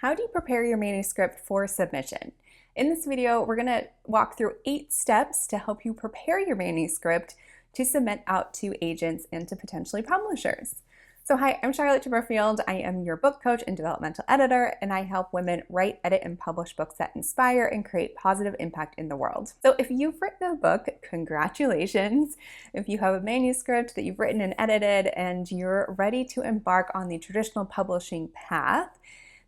How do you prepare your manuscript for submission? In this video, we're going to walk through 8 steps to help you prepare your manuscript to submit out to agents and to potentially publishers. So hi, I'm Charlotte Chipperfield. I am your book coach and developmental editor, and I help women write, edit, and publish books that inspire and create positive impact in the world. So if you've written a book, congratulations. If you have a manuscript that you've written and edited and you're ready to embark on the traditional publishing path,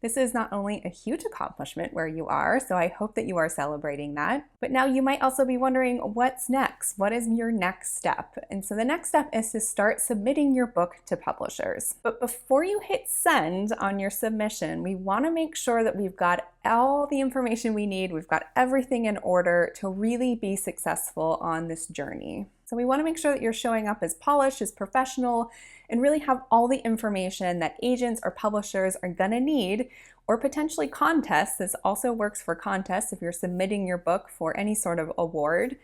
this is not only a huge accomplishment where you are, so I hope that you are celebrating that. But now you might also be wondering, what's next? What is your next step? And so the next step is to start submitting your book to publishers. But before you hit send on your submission, we want to make sure that we've got all the information we need, we've got everything in order to really be successful on this journey. So we want to make sure that you're showing up as polished, as professional, and really have all the information that agents or publishers are going to need, or potentially contests. This also works for contests if you're submitting your book for any sort of award.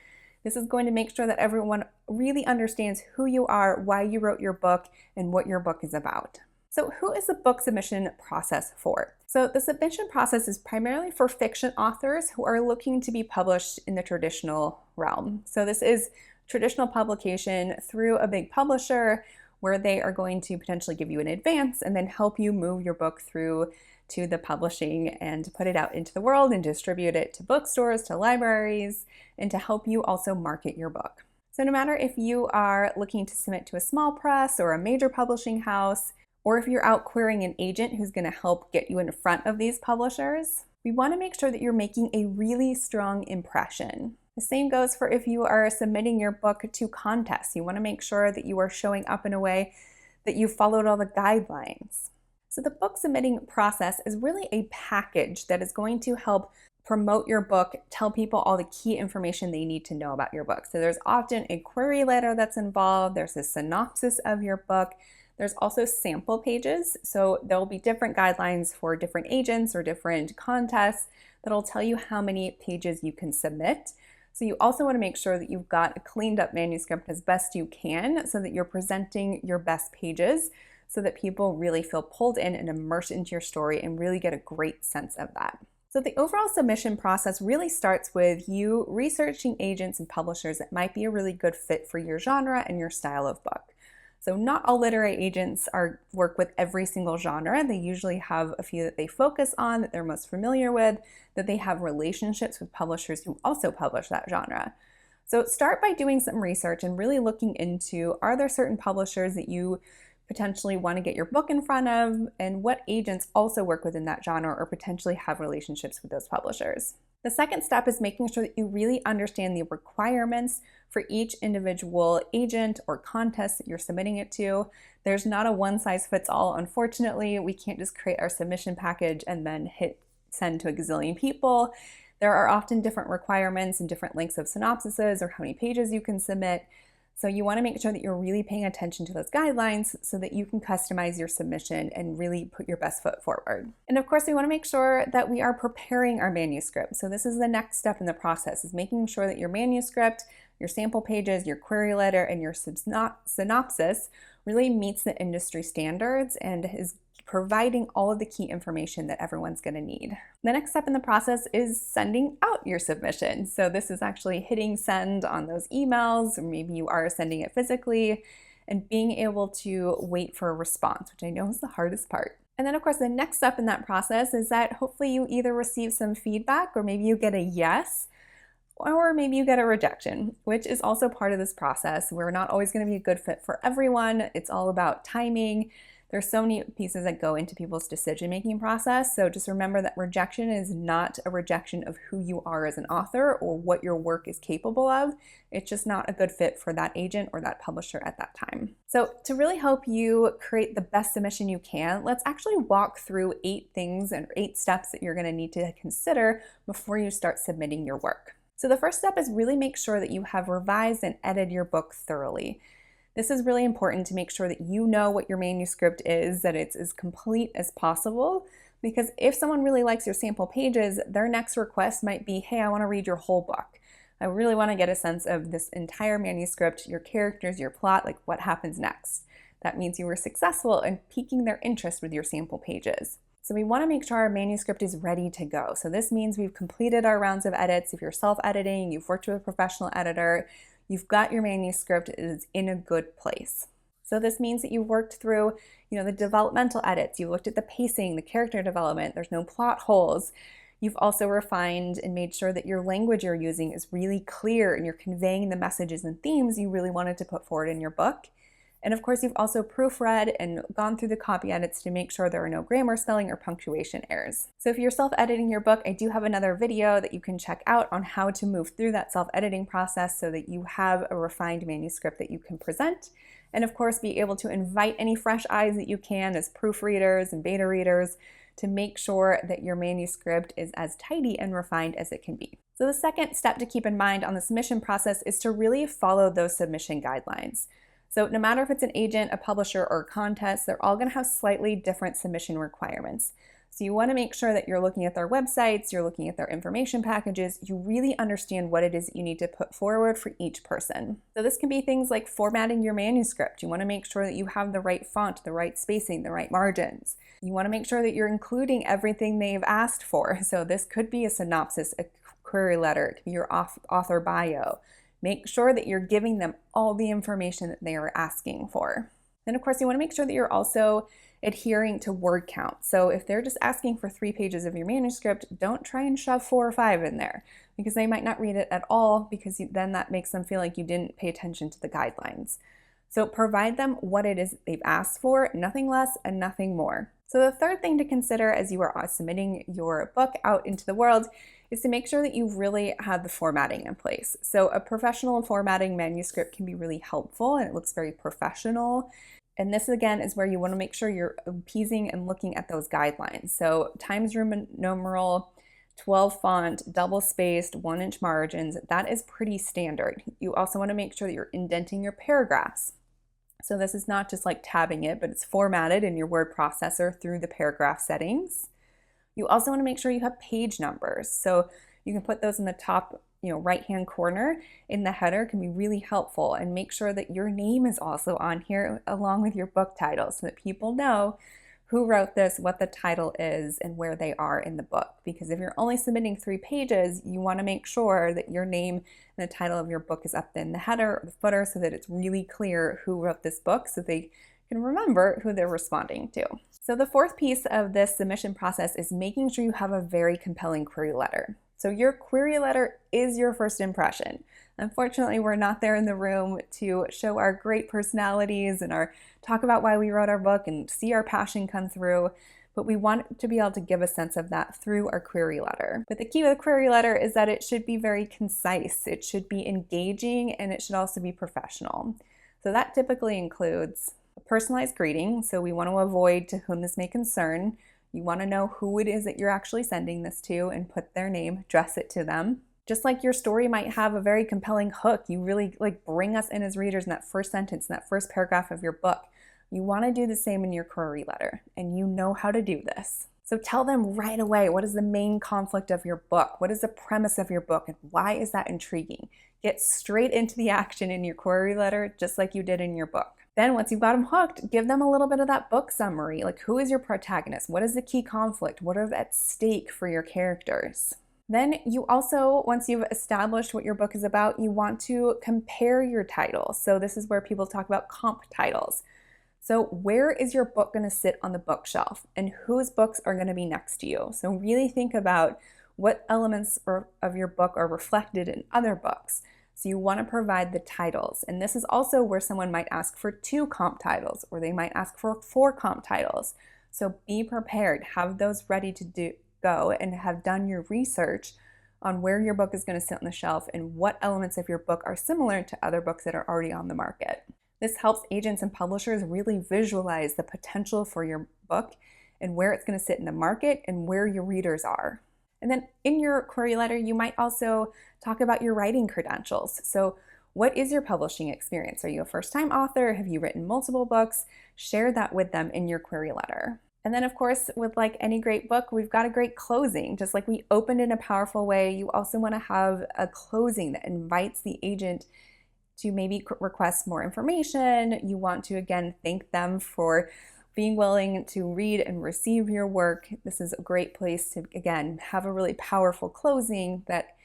This is going to make sure that everyone really understands who you are, why you wrote your book, and what your book is about. So who is the book submission process for? So the submission process is primarily for fiction authors who are looking to be published in the traditional realm. So this is traditional publication through a big publisher where they are going to potentially give you an advance and then help you move your book through to the publishing and put it out into the world and distribute it to bookstores, to libraries, and to help you also market your book. So no matter if you are looking to submit to a small press or a major publishing house, or if you're out querying an agent who's going to help get you in front of these publishers, we want to make sure that you're making a really strong impression. The same goes for if you are submitting your book to contests. You want to make sure that you are showing up in a way that you followed all the guidelines. So the book submitting process is really a package that is going to help promote your book, tell people all the key information they need to know about your book. So there's often a query letter that's involved. There's a synopsis of your book. There's also sample pages. So there'll be different guidelines for different agents or different contests that'll tell you how many pages you can submit. So you also want to make sure that you've got a cleaned up manuscript as best you can so that you're presenting your best pages so that people really feel pulled in and immersed into your story and really get a great sense of that. So the overall submission process really starts with you researching agents and publishers that might be a really good fit for your genre and your style of book. So not all literary agents work with every single genre. They usually have a few that they focus on, that they're most familiar with, that they have relationships with publishers who also publish that genre. So start by doing some research and really looking into, are there certain publishers that you potentially want to get your book in front of, and what agents also work within that genre or potentially have relationships with those publishers. The second step is making sure that you really understand the requirements for each individual agent or contest that you're submitting it to. There's not a one-size-fits-all, unfortunately. We can't just create our submission package and then hit send to a gazillion people. There are often different requirements and different lengths of synopsises or how many pages you can submit. So you want to make sure that you're really paying attention to those guidelines so that you can customize your submission and really put your best foot forward. And of course, we want to make sure that we are preparing our manuscript. So this is the next step in the process, is making sure that your manuscript, your sample pages, your query letter, and your synopsis really meets the industry standards and is providing all of the key information that everyone's going to need. The next step in the process is sending out your submission. So this is actually hitting send on those emails, or maybe you are sending it physically, and being able to wait for a response, which I know is the hardest part. And then of course, the next step in that process is that hopefully you either receive some feedback, or maybe you get a yes, or maybe you get a rejection, which is also part of this process. We're not always going to be a good fit for everyone. It's all about timing. There's so many pieces that go into people's decision-making process. So just remember that rejection is not a rejection of who you are as an author or what your work is capable of. It's just not a good fit for that agent or that publisher at that time. So to really help you create the best submission you can, let's actually walk through 8 things and 8 steps that you're going to need to consider before you start submitting your work. So the first step is really make sure that you have revised and edited your book thoroughly. This is really important to make sure that you know what your manuscript is, that it's as complete as possible, because if someone really likes your sample pages, their next request might be, hey, I want to read your whole book. I really want to get a sense of this entire manuscript, your characters, your plot, like what happens next. That means you were successful in piquing their interest with your sample pages. So we want to make sure our manuscript is ready to go. So this means we've completed our rounds of edits. If you're self-editing, you've worked with a professional editor, you've got your manuscript, it is in a good place. So this means that you've worked through, the developmental edits, you've looked at the pacing, the character development, there's no plot holes. You've also refined and made sure that your language you're using is really clear and you're conveying the messages and themes you really wanted to put forward in your book. And of course, you've also proofread and gone through the copy edits to make sure there are no grammar, spelling, or punctuation errors. So if you're self-editing your book, I do have another video that you can check out on how to move through that self-editing process so that you have a refined manuscript that you can present. And of course, be able to invite any fresh eyes that you can as proofreaders and beta readers to make sure that your manuscript is as tidy and refined as it can be. So the second step to keep in mind on the submission process is to really follow those submission guidelines. So no matter if it's an agent, a publisher, or a contest, they're all going to have slightly different submission requirements. So you want to make sure that you're looking at their websites, you're looking at their information packages, you really understand what it is that you need to put forward for each person. So this can be things like formatting your manuscript. You want to make sure that you have the right font, the right spacing, the right margins. You want to make sure that you're including everything they've asked for. So this could be a synopsis, a query letter, it could be your author bio. Make sure that you're giving them all the information that they are asking for. Then of course you want to make sure that you're also adhering to word count. So if they're just asking for 3 pages of your manuscript, don't try and shove 4 or 5 in there because they might not read it at all because then that makes them feel like you didn't pay attention to the guidelines. So provide them what it is that they've asked for, nothing less and nothing more. So the third thing to consider as you are submitting your book out into the world is to make sure that you really have the formatting in place. So a professional formatting manuscript can be really helpful and it looks very professional. And this again is where you want to make sure you're appeasing and looking at those guidelines. So Times Roman numeral, 12 font, double spaced, 1-inch margins, that is pretty standard. You also want to make sure that you're indenting your paragraphs. So this is not just like tabbing it, but it's formatted in your word processor through the paragraph settings. You also want to make sure you have page numbers. So you can put those in the top right-hand corner in the header, can be really helpful, and make sure that your name is also on here along with your book title so that people know who wrote this, what the title is, and where they are in the book. Because if you're only submitting 3 pages, you want to make sure that your name and the title of your book is up in the header or the footer so that it's really clear who wrote this book so they can remember who they're responding to. So the fourth piece of this submission process is making sure you have a very compelling query letter. So your query letter is your first impression. Unfortunately, we're not there in the room to show our great personalities and talk about why we wrote our book and see our passion come through, but we want to be able to give a sense of that through our query letter. But the key with a query letter is that it should be very concise, it should be engaging, and it should also be professional. So that typically includes a personalized greeting, so we want to avoid to whom this may concern. You want to know who it is that you're actually sending this to and put their name, address it to them. Just like your story might have a very compelling hook, you really bring us in as readers in that first sentence, in that first paragraph of your book. You want to do the same in your query letter, and you know how to do this. So tell them right away, what is the main conflict of your book? What is the premise of your book, and why is that intriguing? Get straight into the action in your query letter, just like you did in your book. Then once you've got them hooked, give them a little bit of that book summary, like who is your protagonist? What is the key conflict? What are at stake for your characters? Then you also, once you've established what your book is about, you want to compare your titles. So this is where people talk about comp titles. So where is your book going to sit on the bookshelf and whose books are going to be next to you? So really think about what elements of your book are reflected in other books. So you want to provide the titles. And this is also where someone might ask for 2 comp titles, or they might ask for 4 comp titles. So be prepared, have those ready to go, and have done your research on where your book is going to sit on the shelf and what elements of your book are similar to other books that are already on the market. This helps agents and publishers really visualize the potential for your book and where it's going to sit in the market and where your readers are. And then in your query letter, you might also talk about your writing credentials. So what is your publishing experience? Are you a first-time author? Have you written multiple books? Share that with them in your query letter. And then of course, with like any great book, we've got a great closing. Just like we opened in a powerful way, you also want to have a closing that invites the agent to maybe request more information. You want to, again, thank them for being willing to read and receive your work. This is a great place to, again, have a really powerful closing that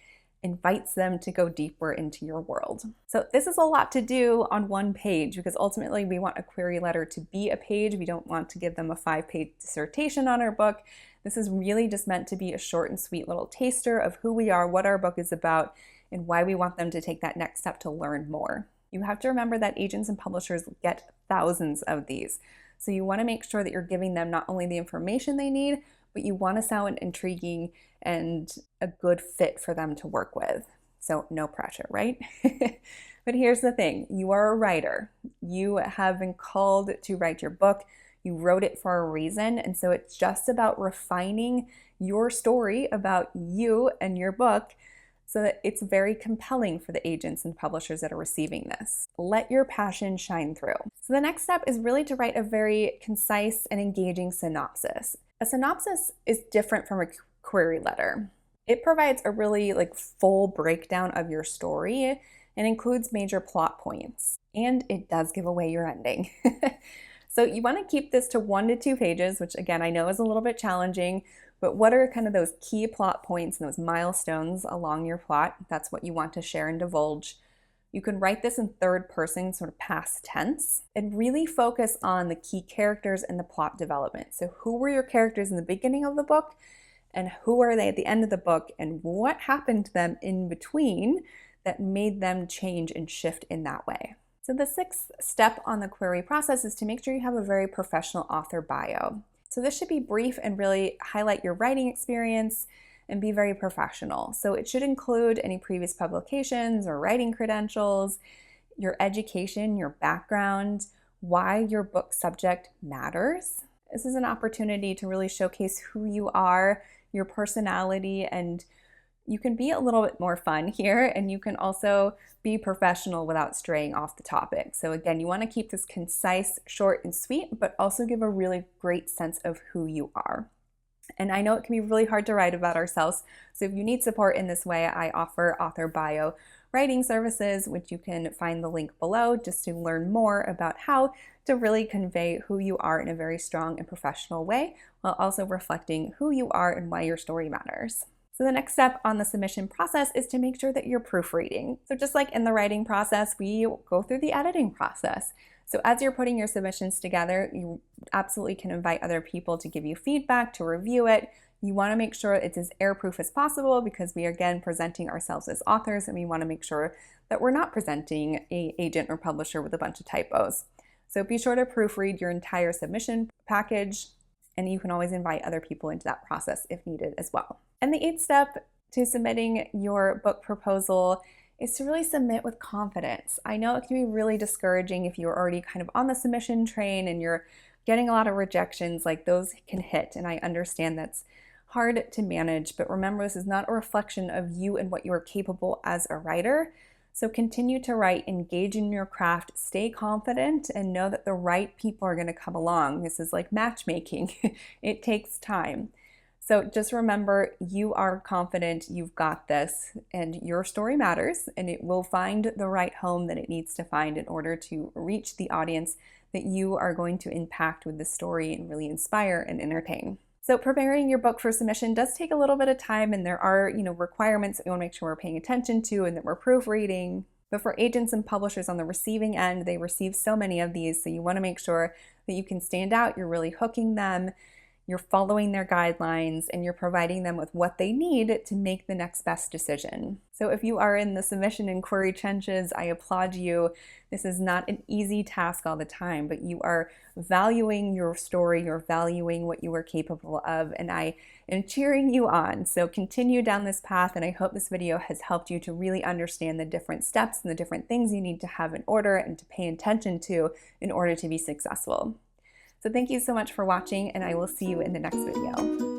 invites them to go deeper into your world. So this is a lot to do on one page, because ultimately we want a query letter to be a page. We don't want to give them a 5-page dissertation on our book. This is really just meant to be a short and sweet little taster of who we are, what our book is about, and why we want them to take that next step to learn more. You have to remember that agents and publishers get thousands of these. So you want to make sure that you're giving them not only the information they need, but you want to sound intriguing and a good fit for them to work with. So no pressure, right? But here's the thing, you are a writer. You have been called to write your book. You wrote it for a reason. And so it's just about refining your story about you and your book so that it's very compelling for the agents and publishers that are receiving this. Let your passion shine through. So the next step is really to write a very concise and engaging synopsis. A synopsis is different from a query letter. It provides a really full breakdown of your story and includes major plot points. And it does give away your ending. So you want to keep this to 1 to 2 pages, which again, I know is a little bit challenging, but what are kind of those key plot points and those milestones along your plot? That's what you want to share and divulge. You can write this in third person, sort of past tense, and really focus on the key characters and the plot development. So who were your characters in the beginning of the book, and who are they at the end of the book, and what happened to them in between that made them change and shift in that way. So the 6th step on the query process is to make sure you have a very professional author bio. So this should be brief and really highlight your writing experience and be very professional. So it should include any previous publications or writing credentials, your education, your background, why your book subject matters. This is an opportunity to really showcase who you are, your personality, and you can be a little bit more fun here, and you can also be professional without straying off the topic. So again, you want to keep this concise, short, and sweet, but also give a really great sense of who you are. And I know it can be really hard to write about ourselves, so if you need support in this way, I offer author bio writing services, which you can find the link below just to learn more about how to really convey who you are in a very strong and professional way, while also reflecting who you are and why your story matters. So the next step on the submission process is to make sure that you're proofreading. So just like in the writing process, we go through the editing process. So as you're putting your submissions together, you absolutely can invite other people to give you feedback, to review it. You want to make sure it's as airproof as possible, because we are again presenting ourselves as authors, and we want to make sure that we're not presenting an agent or publisher with a bunch of typos. So be sure to proofread your entire submission package, and you can always invite other people into that process if needed as well. And the 8th step to submitting your book proposal is to really submit with confidence. I know it can be really discouraging if you're already kind of on the submission train and you're getting a lot of rejections, like those can hit, and I understand that's hard to manage, but remember, this is not a reflection of you and what you are capable as a writer. So continue to write, engage in your craft, stay confident, and know that the right people are going to come along. This is like matchmaking. It takes time. So just remember, you are confident, you've got this, and your story matters, and it will find the right home that it needs to find in order to reach the audience that you are going to impact with the story and really inspire and entertain. So preparing your book for submission does take a little bit of time, and there are, requirements that we want to make sure we're paying attention to and that we're proofreading. But for agents and publishers on the receiving end, they receive so many of these, so you want to make sure that you can stand out, you're really hooking them, you're following their guidelines, and you're providing them with what they need to make the next best decision. So if you are in the submission and query trenches, I applaud you. This is not an easy task all the time, but you are valuing your story, you're valuing what you are capable of, and I am cheering you on. So continue down this path, and I hope this video has helped you to really understand the different steps and the different things you need to have in order and to pay attention to in order to be successful. So thank you so much for watching, and I will see you in the next video.